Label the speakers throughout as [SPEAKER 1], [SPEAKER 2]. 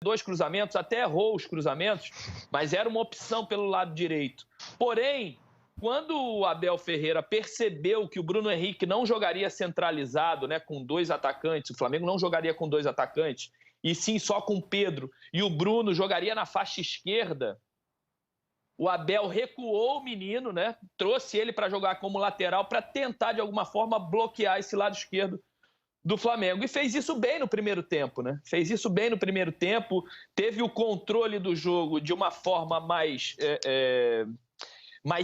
[SPEAKER 1] 2 cruzamentos, até errou os cruzamentos, mas era uma opção pelo lado direito. Porém, quando o Abel Ferreira percebeu que o Bruno Henrique não jogaria centralizado, né, com 2 atacantes, o Flamengo não jogaria com 2 atacantes, e sim só com o Pedro, e o Bruno jogaria na faixa esquerda, o Abel recuou o menino, né, trouxe ele para jogar como lateral para tentar, de alguma forma, bloquear esse lado esquerdo do Flamengo. E fez isso bem no primeiro tempo, né? Fez isso bem no primeiro tempo, teve o controle do jogo de uma forma mais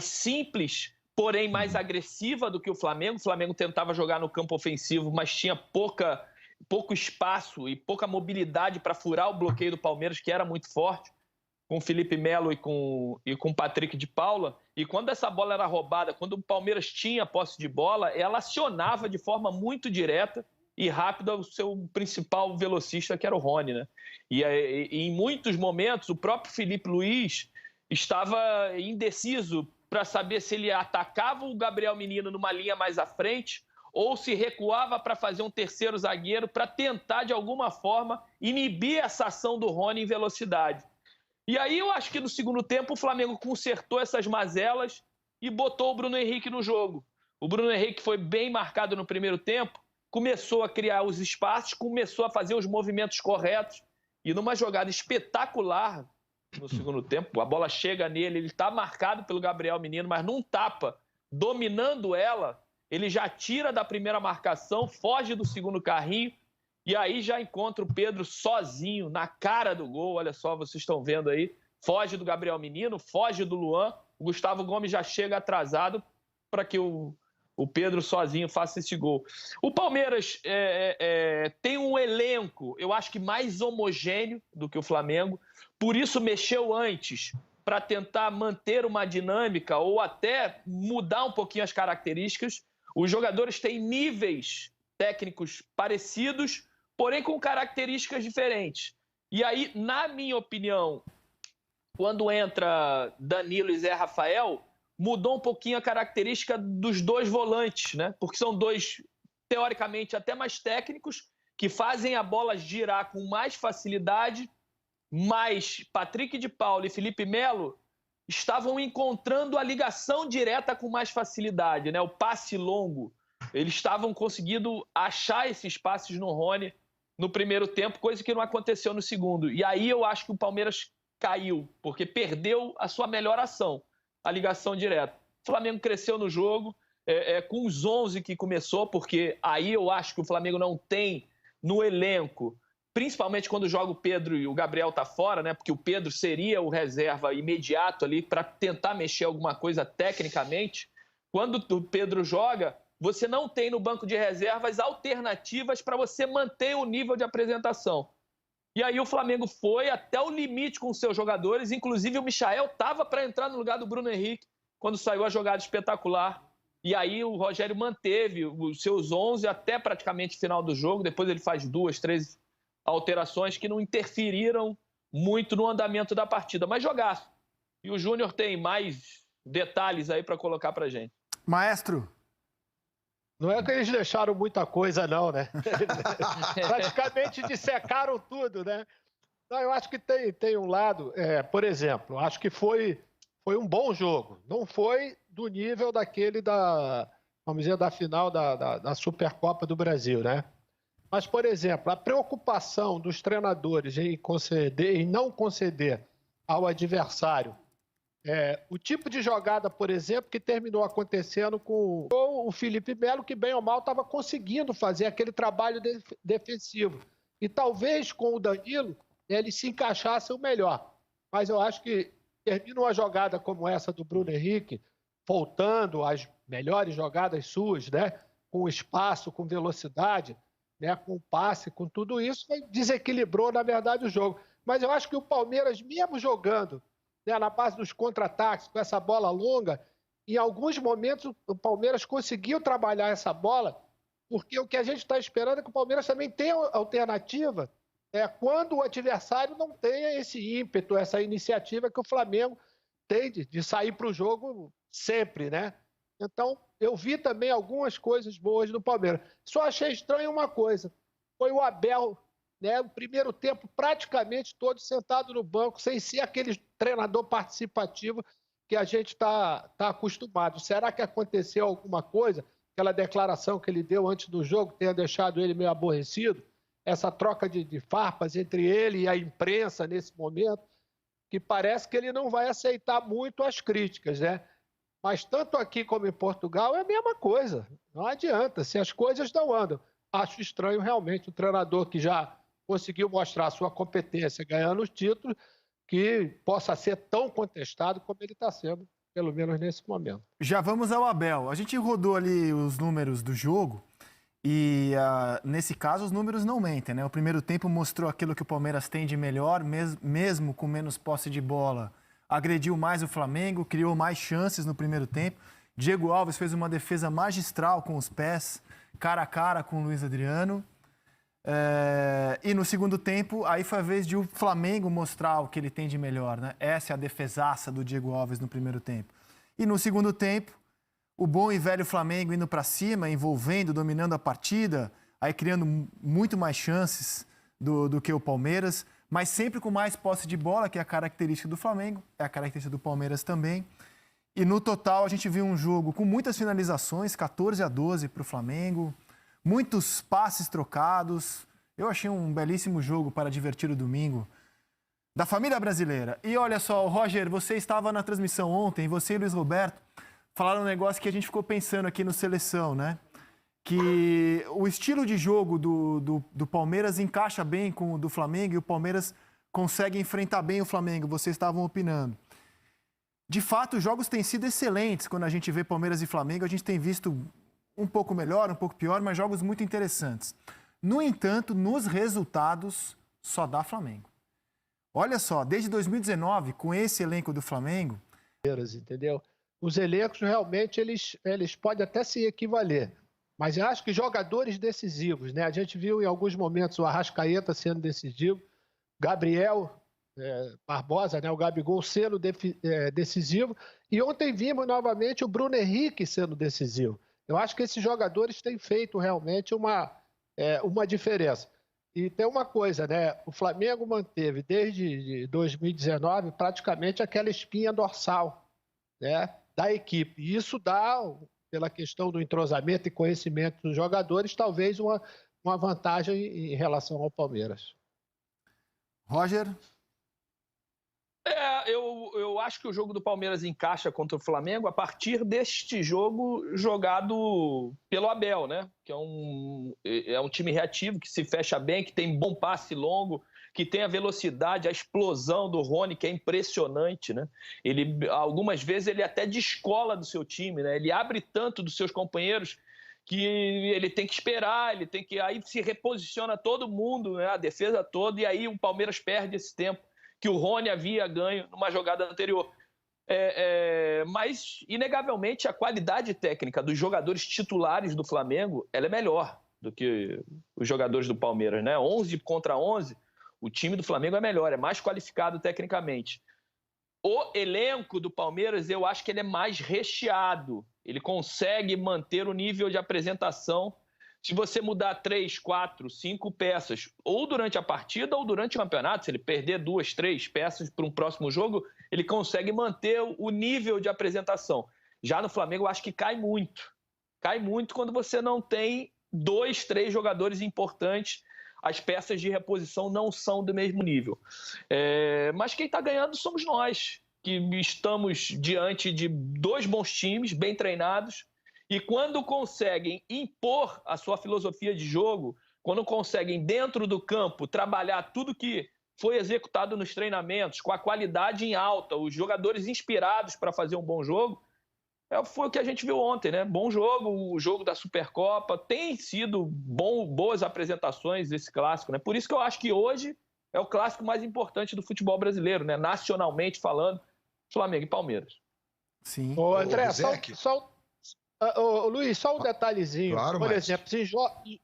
[SPEAKER 1] simples, porém mais agressiva do que o Flamengo. O Flamengo tentava jogar no campo ofensivo, mas tinha pouco espaço e pouca mobilidade para furar o bloqueio do Palmeiras, que era muito forte, com o Felipe Melo e com o Patrick de Paula. E quando essa bola era roubada, quando o Palmeiras tinha posse de bola, ela acionava de forma muito direta e rápida o seu principal velocista, que era o Rony, né? E em muitos momentos, o próprio Felipe Luiz estava indeciso para saber se ele atacava o Gabriel Menino numa linha mais à frente ou se recuava para fazer um terceiro zagueiro para tentar, de alguma forma, inibir essa ação do Rony em velocidade. E aí eu acho que no segundo tempo o Flamengo consertou essas mazelas e botou o Bruno Henrique no jogo. O Bruno Henrique foi bem marcado no primeiro tempo, começou a criar os espaços, começou a fazer os movimentos corretos e numa jogada espetacular no segundo tempo, a bola chega nele, ele está marcado pelo Gabriel Menino, mas num tapa, dominando ela, ele já tira da primeira marcação, foge do segundo carrinho e aí já encontra o Pedro sozinho, na cara do gol. Olha só, vocês estão vendo aí, foge do Gabriel Menino, foge do Luan, o Gustavo Gomes já chega atrasado para que o Pedro sozinho faça esse gol. O Palmeiras tem um elenco, eu acho que mais homogêneo do que o Flamengo, por isso mexeu antes para tentar manter uma dinâmica ou até mudar um pouquinho as características. Os jogadores têm níveis técnicos parecidos, porém com características diferentes. E aí, na minha opinião, quando entra Danilo e Zé Rafael, mudou um pouquinho a característica dos 2 volantes, né? Porque são 2, teoricamente, até mais técnicos, que fazem a bola girar com mais facilidade, mas Patrick de Paula e Felipe Melo estavam encontrando a ligação direta com mais facilidade, né? O passe longo. Eles estavam conseguindo achar esses passes no Rony no primeiro tempo, coisa que não aconteceu no segundo. E aí eu acho que o Palmeiras caiu, porque perdeu a sua melhor ação, a ligação direta. O Flamengo cresceu no jogo, com os 11 que começou, porque aí eu acho que o Flamengo não tem no elenco, principalmente quando joga o Pedro e o Gabriel tá fora, né? Porque o Pedro seria o reserva imediato ali para tentar mexer alguma coisa tecnicamente. Quando o Pedro joga, você não tem no banco de reservas alternativas para você manter o nível de apresentação. E aí o Flamengo foi até o limite com os seus jogadores, inclusive o Michael estava para entrar no lugar do Bruno Henrique quando saiu a jogada espetacular. E aí o Rogério manteve os seus 11 até praticamente o final do jogo, depois ele faz 2, 3 alterações que não interferiram muito no andamento da partida, mas jogaço. E o Júnior tem mais detalhes aí para colocar para gente.
[SPEAKER 2] Maestro.
[SPEAKER 3] Não é que eles deixaram muita coisa, não, né? Praticamente dissecaram tudo, né? Não, eu acho que tem um lado, por exemplo, acho que foi um bom jogo. Não foi do nível daquele vamos dizer, da final da Supercopa do Brasil, né? Mas, por exemplo, a preocupação dos treinadores em não conceder ao adversário o tipo de jogada, por exemplo, que terminou acontecendo com o Felipe Melo, que bem ou mal estava conseguindo fazer aquele trabalho defensivo. E talvez com o Danilo eles se encaixassem o melhor. Mas eu acho que termina uma jogada como essa do Bruno Henrique, voltando às melhores jogadas suas, né? Com espaço, com velocidade, né? Com passe, com tudo isso, desequilibrou, na verdade, o jogo. Mas eu acho que o Palmeiras, mesmo jogando, né, na base dos contra-ataques, com essa bola longa, em alguns momentos o Palmeiras conseguiu trabalhar essa bola, porque o que a gente está esperando é que o Palmeiras também tenha alternativa quando o adversário não tenha esse ímpeto, essa iniciativa que o Flamengo tem de sair para o jogo sempre, né? Então, eu vi também algumas coisas boas do Palmeiras. Só achei estranho uma coisa, foi o Abel né, o primeiro tempo praticamente todo sentado no banco, sem ser aquele treinador participativo que a gente está acostumado. Será que aconteceu alguma coisa? Aquela declaração que ele deu antes do jogo tenha deixado ele meio aborrecido? Essa troca de farpas entre ele e a imprensa nesse momento, que parece que ele não vai aceitar muito as críticas, né? Mas tanto aqui como em Portugal é a mesma coisa. Não adianta, se as coisas não andam. Acho estranho realmente o treinador que já conseguiu mostrar a sua competência ganhando os títulos, que possa ser tão contestado como ele está sendo, pelo menos nesse momento.
[SPEAKER 2] Já vamos ao Abel. A gente rodou ali os números do jogo e, nesse caso, os números não mentem, né? O primeiro tempo mostrou aquilo que o Palmeiras tem de melhor, mesmo com menos posse de bola. Agrediu mais o Flamengo, criou mais chances no primeiro tempo. Diego Alves fez uma defesa magistral com os pés, cara a cara com o Luiz Adriano. E no segundo tempo, aí foi a vez de o Flamengo mostrar o que ele tem de melhor, né? Essa é a defesaça do Diego Alves no primeiro tempo. E no segundo tempo, o bom e velho Flamengo indo para cima, envolvendo, dominando a partida, aí criando muito mais chances do que o Palmeiras, mas sempre com mais posse de bola, que é a característica do Flamengo, é a característica do Palmeiras também. E no total a gente viu um jogo com muitas finalizações, 14-12 para o Flamengo, muitos passes trocados. Eu achei um belíssimo jogo para divertir o domingo da família brasileira. E olha só, Roger, você estava na transmissão ontem, você e Luiz Roberto falaram um negócio que a gente ficou pensando aqui no Seleção, né? Que o estilo de jogo do Palmeiras encaixa bem com o do Flamengo e o Palmeiras consegue enfrentar bem o Flamengo. Vocês estavam opinando. De fato, os jogos têm sido excelentes. Quando a gente vê Palmeiras e Flamengo, a gente tem visto um pouco melhor, um pouco pior, mas jogos muito interessantes. No entanto, nos resultados, só dá Flamengo. Olha só, desde 2019, com esse elenco do Flamengo...
[SPEAKER 3] Entendeu? Os elencos, realmente, eles podem até se equivaler. Mas eu acho que jogadores decisivos, né? A gente viu em alguns momentos o Arrascaeta sendo decisivo, Gabriel Barbosa, né? O Gabigol sendo decisivo, e ontem vimos novamente o Bruno Henrique sendo decisivo. Eu acho que esses jogadores têm feito realmente uma diferença. E tem uma coisa, né? O Flamengo manteve desde 2019 praticamente aquela espinha dorsal, né, da equipe. E isso dá, pela questão do entrosamento e conhecimento dos jogadores, talvez uma vantagem em relação ao Palmeiras.
[SPEAKER 2] Roger?
[SPEAKER 1] Eu acho que o jogo do Palmeiras encaixa contra o Flamengo a partir deste jogo jogado pelo Abel, né? Que é um time reativo, que se fecha bem, que tem bom passe longo, que tem a velocidade, a explosão do Rony, que é impressionante, né? Algumas vezes ele até descola do seu time, né? Ele abre tanto dos seus companheiros que ele tem que esperar, aí se reposiciona todo mundo, né? A defesa toda, e aí o Palmeiras perde esse tempo que o Rony havia ganho numa jogada anterior. Mas, inegavelmente, a qualidade técnica dos jogadores titulares do Flamengo ela é melhor do que os jogadores do Palmeiras, né? 11 contra 11, o time do Flamengo é melhor, é mais qualificado tecnicamente. O elenco do Palmeiras, eu acho que ele é mais recheado. Ele consegue manter o nível de apresentação. Se você mudar 3, 4, 5 peças, ou durante a partida ou durante o campeonato, se ele perder 2, 3 peças para um próximo jogo, ele consegue manter o nível de apresentação. Já no Flamengo, eu acho que cai muito. Cai muito quando você não tem 2, 3 jogadores importantes. As peças de reposição não são do mesmo nível. Mas quem está ganhando somos nós, que estamos diante de 2 bons times, bem treinados, e quando conseguem impor a sua filosofia de jogo, quando conseguem, dentro do campo, trabalhar tudo que foi executado nos treinamentos, com a qualidade em alta, os jogadores inspirados para fazer um bom jogo, foi o que a gente viu ontem, né? Bom jogo, o jogo da Supercopa, tem sido boas apresentações esse clássico, né? Por isso que eu acho que hoje é o clássico mais importante do futebol brasileiro, né? Nacionalmente falando, Flamengo e Palmeiras.
[SPEAKER 2] Sim.
[SPEAKER 3] Ô, André, Luiz, só um detalhezinho.
[SPEAKER 4] Claro,
[SPEAKER 3] por exemplo,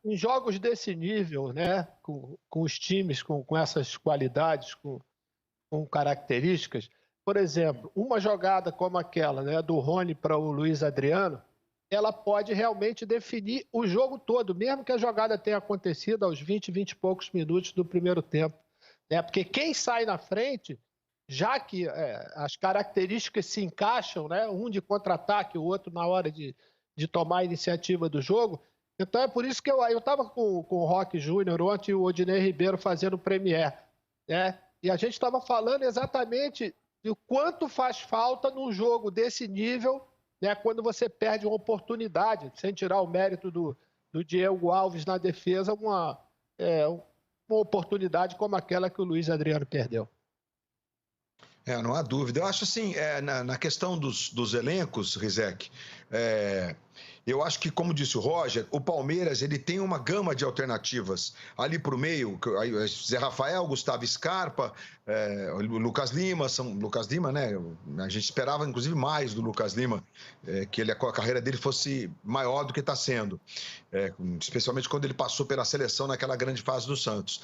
[SPEAKER 3] em jogos desse nível, né? Com os times com essas qualidades, com características, por exemplo, uma jogada como aquela, né, do Rony para o Luiz Adriano, ela pode realmente definir o jogo todo, mesmo que a jogada tenha acontecido aos 20 e poucos minutos do primeiro tempo. Né? Porque quem sai na frente, já que as características se encaixam, né? Um de contra-ataque, o outro na hora de tomar a iniciativa do jogo. Então é por isso que eu estava com o Roque Júnior ontem e o Odinei Ribeiro fazendo o Premier. Né? E a gente estava falando exatamente do quanto faz falta num jogo desse nível, né, quando você perde uma oportunidade, sem tirar o mérito do Diego Alves na defesa, uma oportunidade como aquela que o Luiz Adriano perdeu.
[SPEAKER 4] Não há dúvida. Eu acho assim, na questão dos elencos, Rizek, eu acho que, como disse o Roger, o Palmeiras ele tem uma gama de alternativas ali para o meio, Zé Rafael, Gustavo Scarpa, Lucas Lima, Lucas Lima, né? A gente esperava, inclusive, mais do Lucas Lima, que a carreira dele fosse maior do que está sendo, especialmente quando ele passou pela seleção naquela grande fase do Santos.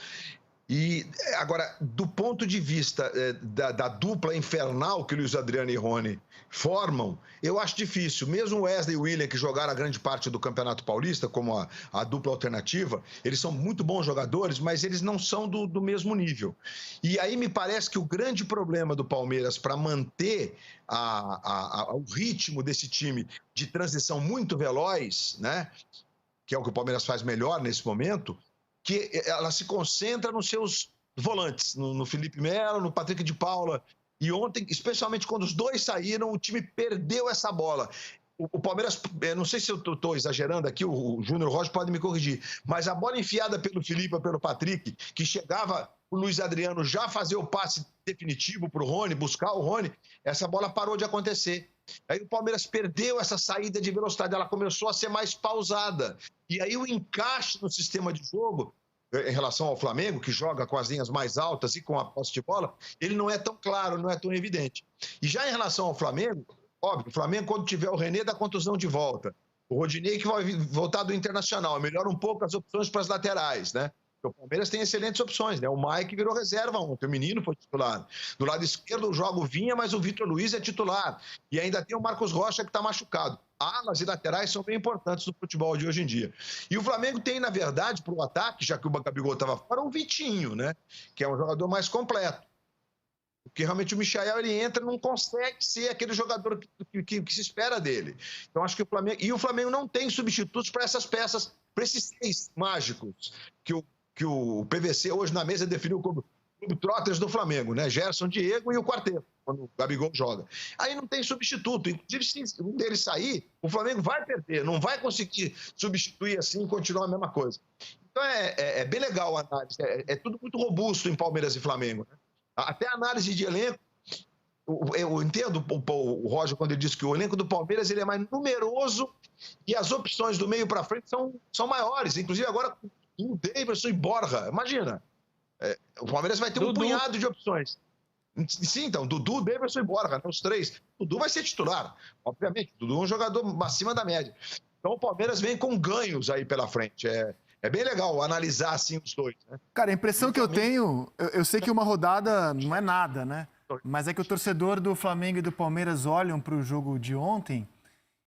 [SPEAKER 4] E agora, do ponto de vista da dupla infernal que Luiz Adriano e Rony formam, eu acho difícil. Mesmo o Wesley e o William, que jogaram a grande parte do Campeonato Paulista como a dupla alternativa, eles são muito bons jogadores, mas eles não são do mesmo nível. E aí me parece que o grande problema do Palmeiras para manter o ritmo desse time de transição muito veloz, né, que é o que o Palmeiras faz melhor nesse momento, que ela se concentra nos seus volantes, no Felipe Melo, no Patrick de Paula. E ontem, especialmente quando os dois saíram, o time perdeu essa bola. O Palmeiras, não sei se eu estou exagerando aqui, o Júnior Rocha pode me corrigir, mas a bola enfiada pelo Felipe, pelo Patrick, que chegava o Luiz Adriano já fazer o passe definitivo para o Rony, buscar o Rony, essa bola parou de acontecer. Aí o Palmeiras perdeu essa saída de velocidade, ela começou a ser mais pausada. E aí o encaixe no sistema de jogo, em relação ao Flamengo, que joga com as linhas mais altas e com a posse de bola, ele não é tão claro, não é tão evidente. E já em relação ao Flamengo, óbvio, o Flamengo, quando tiver o René, dá contusão de volta. O Rodinei, que vai voltar do Internacional, melhora um pouco as opções para as laterais, né? O Palmeiras tem excelentes opções, né? O Mike virou reserva ontem, o menino foi titular. Do lado esquerdo, o jogo vinha, mas o Vitor Luiz é titular. E ainda tem o Marcos Rocha, que está machucado. Alas e laterais são bem importantes no futebol de hoje em dia. E o Flamengo tem, na verdade, para o ataque, já que o Gabigol estava fora, um Vitinho, né? Que é um jogador mais completo. Porque realmente o Michael, ele entra e não consegue ser aquele jogador que se espera dele. Então, acho que o Flamengo... E o Flamengo não tem substitutos para essas peças, para esses 6 mágicos que o PVC hoje na mesa definiu como Trotters do Flamengo, né? Gerson, Diego e o quarteto, quando o Gabigol joga. Aí não tem substituto. Inclusive, se um deles sair, o Flamengo vai perder, não vai conseguir substituir assim e continuar a mesma coisa. Então é bem legal a análise. É tudo muito robusto em Palmeiras e Flamengo, né? Até a análise de elenco, eu entendo o Roger quando ele diz que o elenco do Palmeiras ele é mais numeroso e as opções do meio para frente são maiores. Inclusive agora o Davidson e Borja, imagina. O Palmeiras vai ter um punhado de opções. Sim, então, Dudu, Davidson e Borja, os 3. Dudu vai ser titular, obviamente. Dudu é um jogador acima da média. Então o Palmeiras vem com ganhos aí pela frente. É bem legal analisar assim os dois, né?
[SPEAKER 2] Cara, a impressão que eu tenho, eu sei que uma rodada não é nada, né? Mas é que o torcedor do Flamengo e do Palmeiras olham para o jogo de ontem